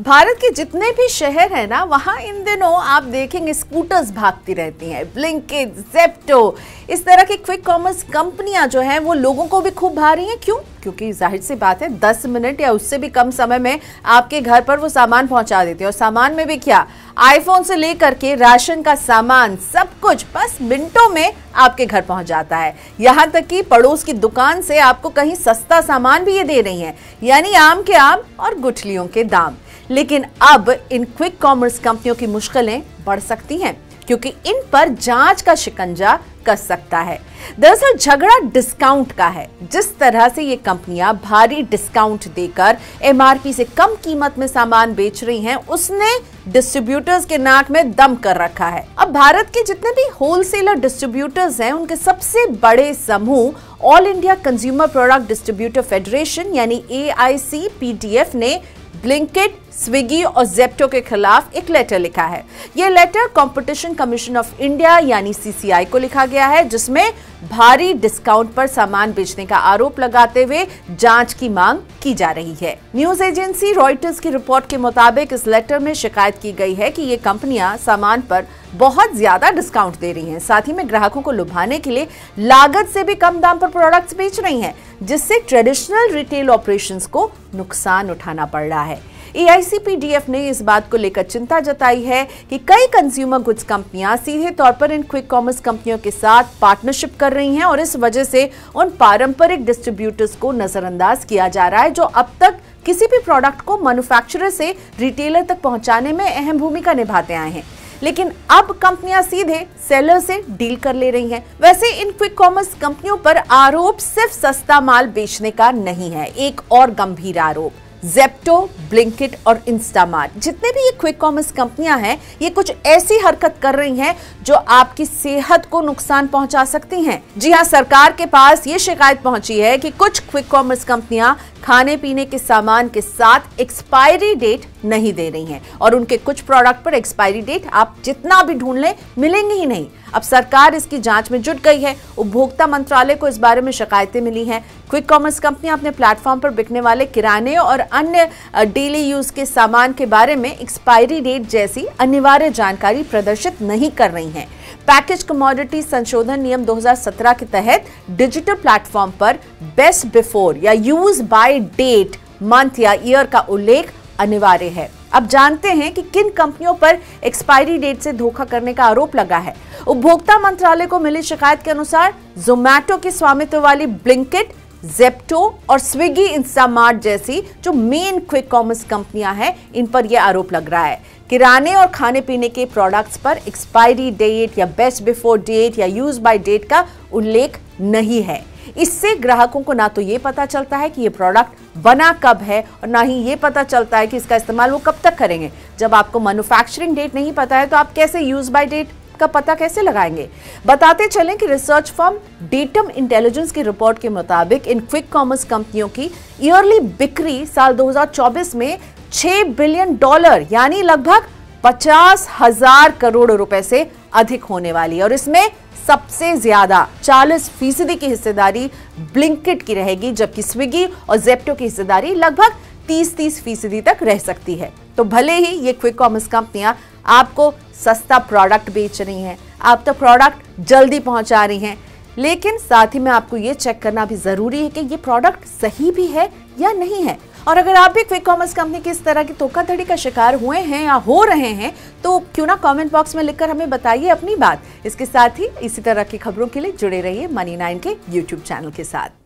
भारत के जितने भी शहर हैं ना, वहां इन दिनों आप देखेंगे स्कूटर्स भागती रहती हैं। ब्लिंकिट, ज़ेप्टो, इस तरह की क्विक कॉमर्स कंपनियां जो हैं वो लोगों को भी खूब भा रही हैं। क्यों? क्योंकि जाहिर सी बात है 10 मिनट या उससे भी कम समय में आपके घर पर वो सामान पहुंचा देते हैं। और सामान में भी क्या, आईफोन से लेकर के राशन का सामान, सब कुछ बस मिनटों में आपके घर पहुंच जाता है। यहां तक कि पड़ोस की दुकान से आपको कहीं सस्ता सामान भी ये दे रही हैं, यानी आम के आम और गुठलियों के दाम। लेकिन अब इन क्विक कॉमर्स कंपनियों की मुश्किलें बढ़ सकती हैं, क्योंकि इन पर जांच का शिकंजा कस सकता है। दरअसल झगड़ा डिस्काउंट का है। जिस तरह से ये कंपनियां भारी डिस्काउंट देकर एमआरपी से कम कीमत में सामान बेच रही हैं, उसने डिस्ट्रीब्यूटर्स के नाक में दम कर रखा है। अब भारत के जितने भी होलसेलर डिस्ट्रीब्यूटर्स हैं, उनके सबसे बड़े समूह All India Consumer Product Distributor Federation यानी AICPDF ने ब्लिंकिट, स्विगी और ज़ेप्टो के खिलाफ एक लेटर लिखा है। यह letter competition commission of India यानी CCI को लिखा गया है, जिसमें भारी डिस्काउंट पर सामान बेचने का आरोप लगाते हुए जांच की मांग की जा रही है। न्यूज एजेंसी रॉयटर्स की रिपोर्ट के मुताबिक इस लेटर में शिकायत की गई है कि ये कंपनियां सामान पर बहुत ज्यादा डिस्काउंट दे रही हैं, साथ ही में ग्राहकों को लुभाने के लिए लागत से भी कम दाम पर प्रोडक्ट्स बेच रही हैं, जिससे ट्रेडिशनल रिटेल ऑपरेशंस को नुकसान उठाना पड़ रहा है। AICPDF ने इस बात को लेकर चिंता जताई है कि कई कंज्यूमर गुड्स कंपनियां सीधे तौर पर इन क्विक कॉमर्स कंपनियों के साथ पार्टनरशिप कर रही हैं और इस वजह से उन पारंपरिक डिस्ट्रीब्यूटर्स को नजरअंदाज किया जा रहा है, जो अब तक किसी भी प्रोडक्ट को मैन्युफैक्चरर से रिटेलर तक पहुंचाने में अहम भूमिका निभाते आए हैं। लेकिन अब कंपनियां सीधे सेलर से डील कर ले रही हैं। वैसे इन क्विक कॉमर्स कंपनियों पर आरोप सिर्फ सस्ता माल बेचने का नहीं है। एक और गंभीर आरोप, ज़ेप्टो, ब्लिंकिट और इंस्टामार्ट, जितने भी ये क्विक कॉमर्स कंपनियां हैं, ये कुछ ऐसी हरकत कर रही हैं जो आपकी सेहत को नुकसान पहुंचा सकती हैं। जी हां, सरकार के पास ये शिकायत पहुंची है कि कुछ क्विक कॉमर्स कंपनियां खाने पीने के सामान के साथ एक्सपायरी डेट नहीं दे रही हैं और उनके कुछ प्रोडक्ट पर एक्सपायरी डेट आप जितना भी ढूंढ लें मिलेंगी ही नहीं। अब सरकार इसकी जांच में जुट गई है। उपभोक्ता मंत्रालय को इस बारे में शिकायतें मिली हैं। क्विक कॉमर्स कंपनियां अपने प्लेटफॉर्म पर बिकने वाले किराने और अन्य डेली यूज के सामान के बारे में एक्सपायरी डेट जैसी अनिवार्य जानकारी प्रदर्शित नहीं कर रही हैं। पैकेज कमोडिटी संशोधन नियम 2017 के तहत डिजिटल प्लेटफॉर्म पर बेस्ट बिफोर या यूज बाय डेट, मंथ या ईयर का उल्लेख अनिवार्य है। अब जानते हैं कि किन कंपनियों पर एक्सपायरी डेट से धोखा करने का आरोप लगा है। उपभोक्ता मंत्रालय को मिली शिकायत के अनुसार जोमैटो के स्वामित्व वाली ब्लिंकिट, ज़ेप्टो और स्विगी, इंस्टामार्ट जैसी जो मेन क्विक कॉमर्स कंपनियां हैं, इन पर यह आरोप लग रहा है। किराने और खाने पीने के प्रोडक्ट्स पर एक्सपायरी डेट या बेस्ट बिफोर डेट या यूज बाय डेट का उल्लेख नहीं है। इससे ग्राहकों को ना तो ये पता चलता है कि ये प्रोडक्ट बना कब है और ना ही ये पता चलता है कि इसका इस्तेमाल वो कब तक करेंगे। जब आपको मैन्युफैक्चरिंग डेट नहीं पता है तो आप कैसे यूज बाय डेट का पता कैसे लगाएंगे? बताते चलें कि रिसर्च फर्म डेटम इंटेलिजेंस की रिपोर्ट के मुताबिक इन क्विक कॉमर्स कंपनियों की ईयरली बिक्री साल 2024 में $6 बिलियन यानी लगभग 50,000 करोड़ रुपए से अधिक होने वाली है और इसमें सबसे ज्यादा 40% की हिस्सेदारी ब्लिंकिट की रहेगी, जबकि स्विगी और ज़ेप्टो की हिस्सेदारी लगभग 30% तक रह सकती है। तो भले ही ये क्विक कॉमर्स कंपनियां आपको सस्ता प्रोडक्ट बेच रही हैं, आप तो प्रोडक्ट जल्दी पहुंचा रही हैं, लेकिन साथ ही में आपको ये चेक करना भी जरूरी है कि ये प्रोडक्ट सही भी है या नहीं है। और अगर आप भी क्विक कॉमर्स कंपनी की इस तरह की धोखाधड़ी का शिकार हुए हैं या हो रहे हैं, तो क्यों ना कमेंट बॉक्स में लिखकर हमें बताइए अपनी बात। इसके साथ ही इसी तरह की खबरों के लिए जुड़े रहिए Money9 के YouTube चैनल के साथ।